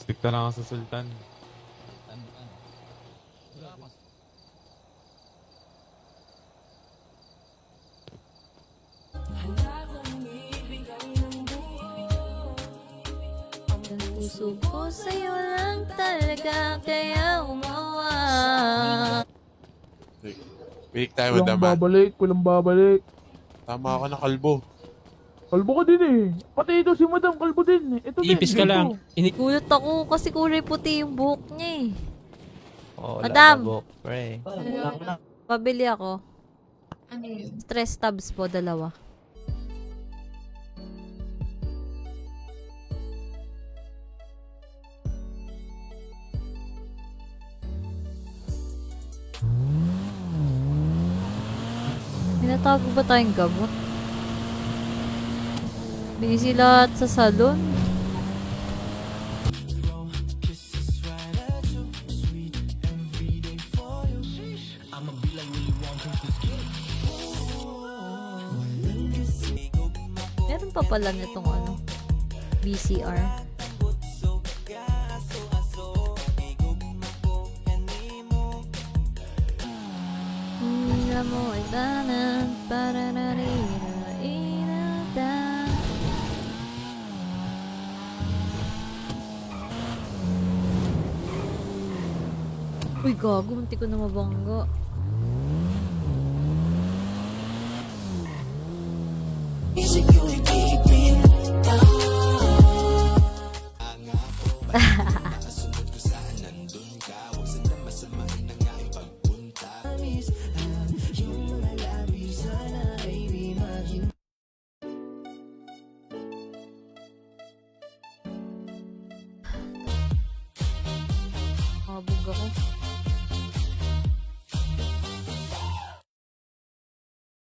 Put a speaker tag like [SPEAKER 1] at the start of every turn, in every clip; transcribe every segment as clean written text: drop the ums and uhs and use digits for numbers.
[SPEAKER 1] Stick na lang ako sa Sultan.
[SPEAKER 2] Puso ko sa'yo lang talaga, kaya umawa.
[SPEAKER 1] Pick tayo, madama.
[SPEAKER 3] Walang babalik.
[SPEAKER 1] Tama ako na kalbo.
[SPEAKER 3] Kalbo ka din eh. Pati ito si Madam, kalbo din eh. Ito din.
[SPEAKER 4] Ipis ka lang.
[SPEAKER 2] Gulat ako kasi kulay puti yung buhok niya eh.
[SPEAKER 4] Oh,
[SPEAKER 2] Madam!
[SPEAKER 4] Pre.
[SPEAKER 2] Pabili ako. Stress tabs po, 2. Minatago ba tayong gamot? Busy lahat sa salon. Meron pa pala nitong ano, BCR. Mo danan para narira inata. Uy, gago, munti ko na mabangga. Mabog ako.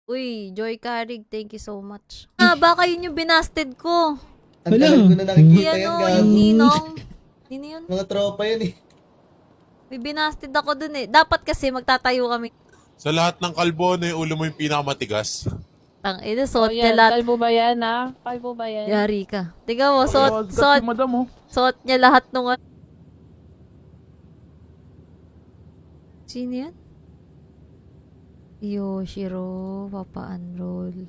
[SPEAKER 2] Uy, Joy Carig, thank you so much. Baka yun yung binasted ko.
[SPEAKER 5] Ang tagal ko na nakikita yan,
[SPEAKER 2] Yan o,
[SPEAKER 5] gago.
[SPEAKER 2] yung ninong. Sino yun?
[SPEAKER 5] Mga tropa yan eh.
[SPEAKER 2] May binasted ako dun eh. Dapat kasi magtatayo kami.
[SPEAKER 1] Sa lahat ng kalbo, ano yung ulo mo yung pinakamatigas?
[SPEAKER 2] Tang ina, suot niya
[SPEAKER 6] Yan,
[SPEAKER 2] lahat.
[SPEAKER 6] kalbo ba yan, ha? Kalbo ba yan?
[SPEAKER 2] Yari ka. Tingnan mo,
[SPEAKER 3] Suot
[SPEAKER 2] suot
[SPEAKER 3] si Madam oh.
[SPEAKER 2] niya lahat nung... Sino yan? Yoshiro, Papa Unroll.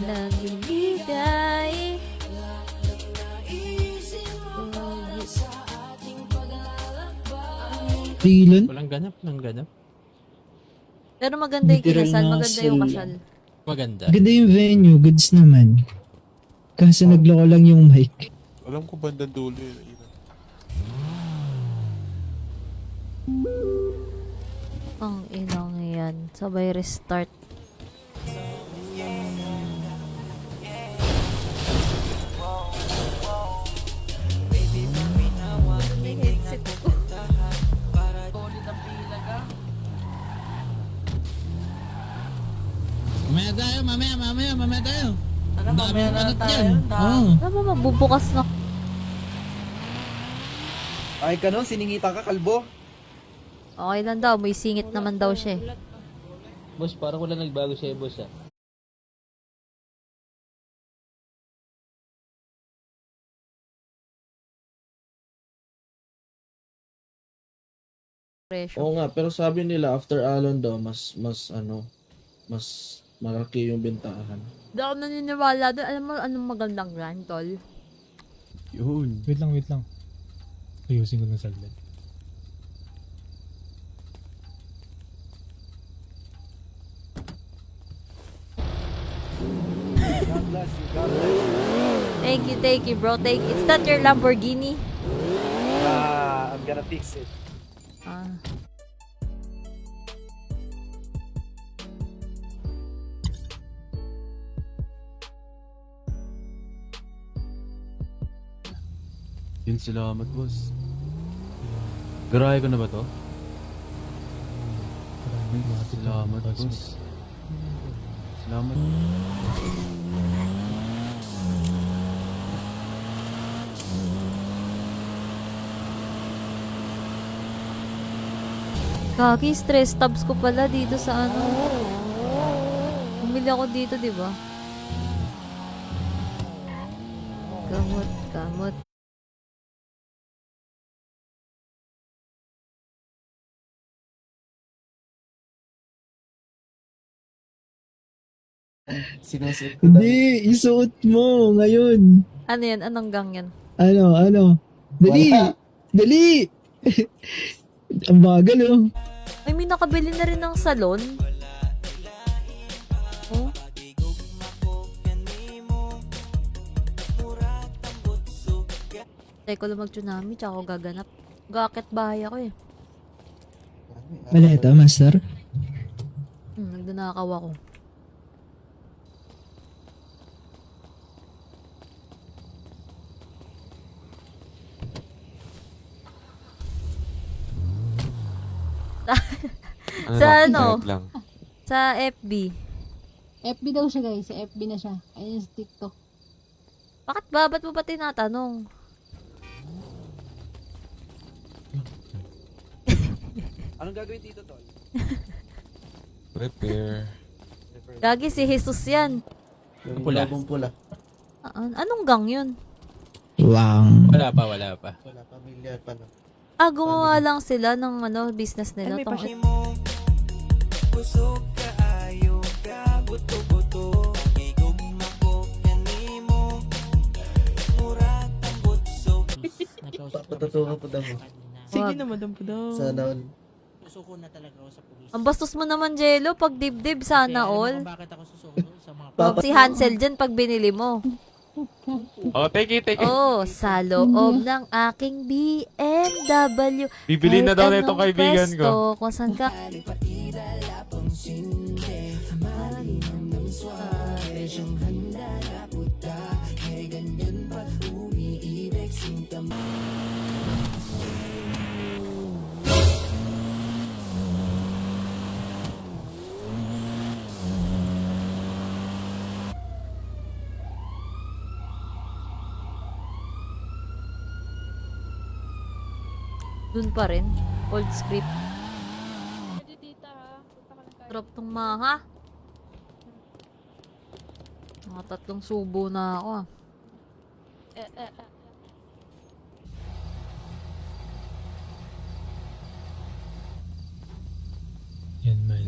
[SPEAKER 2] Laging bigay.
[SPEAKER 7] Dylan?
[SPEAKER 4] Walang ganap, walang ganap.
[SPEAKER 2] Pero maganda yung
[SPEAKER 7] Literal
[SPEAKER 2] kinasal,
[SPEAKER 7] na
[SPEAKER 2] maganda yung
[SPEAKER 7] hustle.
[SPEAKER 2] kasal.
[SPEAKER 4] Maganda.
[SPEAKER 7] Ganda yung venue, goods naman. Kaso nagloko lang yung mic.
[SPEAKER 1] Alam ko bandang dulo yun.
[SPEAKER 2] Ang inang yan. Sabay restart. Headset ko.
[SPEAKER 7] Mamaya tayo, mamaya tayo.
[SPEAKER 6] Ano, mamaya na tayo?
[SPEAKER 7] Oo.
[SPEAKER 2] Alam mo, mabubukas na.
[SPEAKER 5] Ay ka no, siningitan ka, kalbo.
[SPEAKER 2] Okay lang daw, may singit naman daw siya eh.
[SPEAKER 8] Boss, parang wala nagbago sa'yo, boss, ah.
[SPEAKER 2] Presyo.
[SPEAKER 8] Oo nga, pero sabi nila after Alon daw, mas malaki yung bentahan.
[SPEAKER 2] Hindi ako naniniwala doon. Alam mo anong magandang brand, tol?
[SPEAKER 4] Yun.
[SPEAKER 7] Wait lang. Ayusin ko ng saglit.
[SPEAKER 2] Thank you, bro. Thank you. Is that your Lamborghini?
[SPEAKER 5] I'm gonna fix it.
[SPEAKER 2] Ah.
[SPEAKER 9] Yun, salamat, boss. Garahe ko na ba to? Salamat, boss. Salamat.
[SPEAKER 2] Kaki, stress tabs ko pala dito sa ano. Bumili ako dito, di ba? Gamot, gamot.
[SPEAKER 5] Sinusuot ko daw.
[SPEAKER 7] Hindi, isuot mo ngayon.
[SPEAKER 2] Ano yan? Anong gang yan?
[SPEAKER 7] Ano? Dali!
[SPEAKER 5] Wala.
[SPEAKER 7] Dali! Ang bagal oh.
[SPEAKER 2] Ay, may nakabili na rin ng salon. Oh. Tay ko lang mag-tsunami, tsaka ako gaganap. Gakit bahay ako eh.
[SPEAKER 7] Maleta, master.
[SPEAKER 2] Nagdanakaw ako. Sa ano?
[SPEAKER 1] Diet lang.
[SPEAKER 2] Sa FB.
[SPEAKER 6] FB daw siya guys. Sa FB na siya. Ayun sa TikTok.
[SPEAKER 2] Bakit ba? Ba't mo pa tinatanong?
[SPEAKER 5] Anong gagawin dito, Tol?
[SPEAKER 1] Prepare.
[SPEAKER 2] Gagi si Jesus yan.
[SPEAKER 5] Yung
[SPEAKER 4] Pula.
[SPEAKER 5] bagong pula.
[SPEAKER 2] Anong gang yun?
[SPEAKER 7] Wow.
[SPEAKER 4] Wala pa.
[SPEAKER 5] Wala, pamilyar pa lang.
[SPEAKER 2] Gumawa lang sila ng ano, business nila.
[SPEAKER 5] Patutungan po daw mo.
[SPEAKER 2] Sige
[SPEAKER 8] naman, daw.
[SPEAKER 5] Sana all.
[SPEAKER 8] Susuko na talaga ako sa pulis.
[SPEAKER 2] Ang bastos mo naman, Jello. Pag dibdib, sana all.
[SPEAKER 8] Bakit ako susuko sa mga
[SPEAKER 2] Huwag si Hansel dyan pag binili mo.
[SPEAKER 1] Oh, take it.
[SPEAKER 2] Oh, sa loob ng aking BMW.
[SPEAKER 1] Bibili na
[SPEAKER 2] Kahit
[SPEAKER 1] daw na
[SPEAKER 2] anong
[SPEAKER 1] itong kaibigan ko.
[SPEAKER 2] pwesto, kung saan ka. Dun pa rin. Old script.
[SPEAKER 6] Pwede tita ha. Punta ka lang kayo.
[SPEAKER 2] Drop tong maha. Mga 3 subo na ako ah.
[SPEAKER 6] Eh.
[SPEAKER 4] Yan man.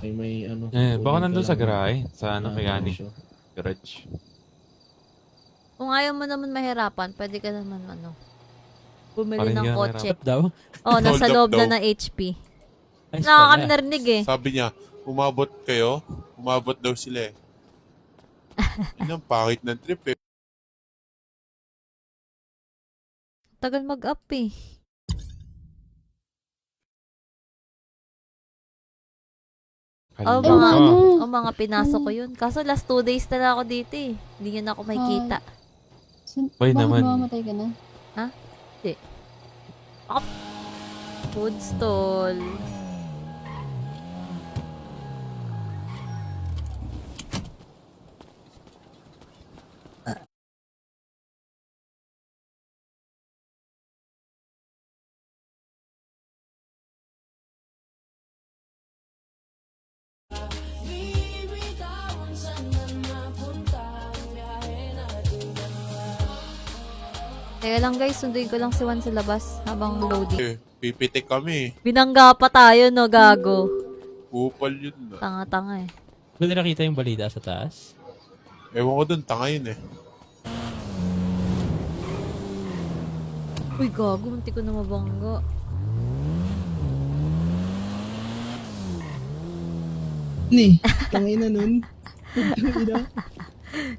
[SPEAKER 8] May ano.
[SPEAKER 9] Baka
[SPEAKER 8] kunin
[SPEAKER 9] nandun
[SPEAKER 8] ka
[SPEAKER 9] sa
[SPEAKER 8] lang.
[SPEAKER 9] garahe. Sa ano kay Ani.
[SPEAKER 8] Siya.
[SPEAKER 9] Garage.
[SPEAKER 2] Kung ayaw mo naman mahirapan, pwede ka naman ano. Bumili
[SPEAKER 9] Parang
[SPEAKER 2] ng
[SPEAKER 9] hindi ka
[SPEAKER 2] kotse.
[SPEAKER 4] Tap daw.
[SPEAKER 2] Oh, nasa
[SPEAKER 1] Hold up
[SPEAKER 2] loob
[SPEAKER 1] daw.
[SPEAKER 2] na ng HP.
[SPEAKER 4] Ayos
[SPEAKER 2] Nakaka kami
[SPEAKER 4] pala.
[SPEAKER 2] narinig eh.
[SPEAKER 1] Sabi niya, umabot kayo. Umabot daw sila eh. Yun ang pangit ng trip eh.
[SPEAKER 2] Tagal mag-up eh. Oh,
[SPEAKER 9] Kaliwa.
[SPEAKER 2] mga pinasok ko yun. Kaso last 2 days na lang ako dito eh. Hindi nyo na ako makikita.
[SPEAKER 9] Bay
[SPEAKER 6] Bakit
[SPEAKER 9] naman.
[SPEAKER 6] mamamatay ka na?
[SPEAKER 2] Food stall. Teka lang guys, sunduin ko lang si Juan sa labas habang loading.
[SPEAKER 1] Pipitik kami.
[SPEAKER 2] Binangga pa tayo no, gago.
[SPEAKER 1] Kupal yun.
[SPEAKER 2] Tanga-tanga eh.
[SPEAKER 4] Ba nakita yung balita sa taas?
[SPEAKER 1] Ewan ko dun, tanga yun eh.
[SPEAKER 2] Uy, gago, munti ko na mabangga.
[SPEAKER 7] Ni, tangina nun. Tangina.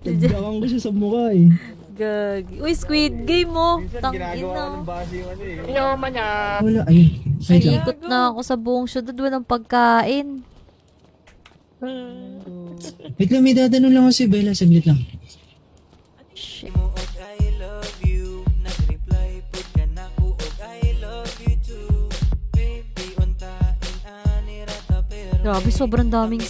[SPEAKER 7] Nagdakan ko siya sa mukha eh.
[SPEAKER 2] Gagi. Uy, Squid Game mo. Tangina.
[SPEAKER 5] base yung ano eh.
[SPEAKER 7] Wala, ayun. Wait lang.
[SPEAKER 2] Ikot na ako sa buong syudad. Walang pagkain.
[SPEAKER 7] Wait lang, may datanong lang ako si Bella. Saglit lang.
[SPEAKER 2] Shit. Grabe, sobrang daming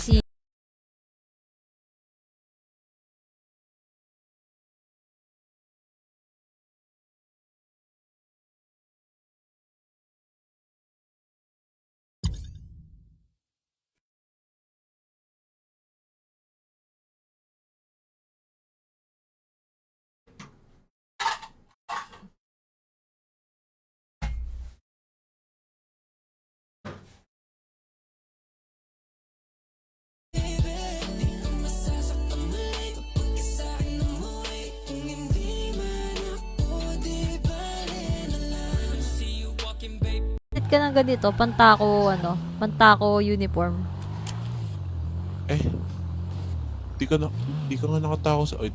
[SPEAKER 2] ka ng ganito, pantako uniform.
[SPEAKER 1] Di ka nga nakatako sa... Ay,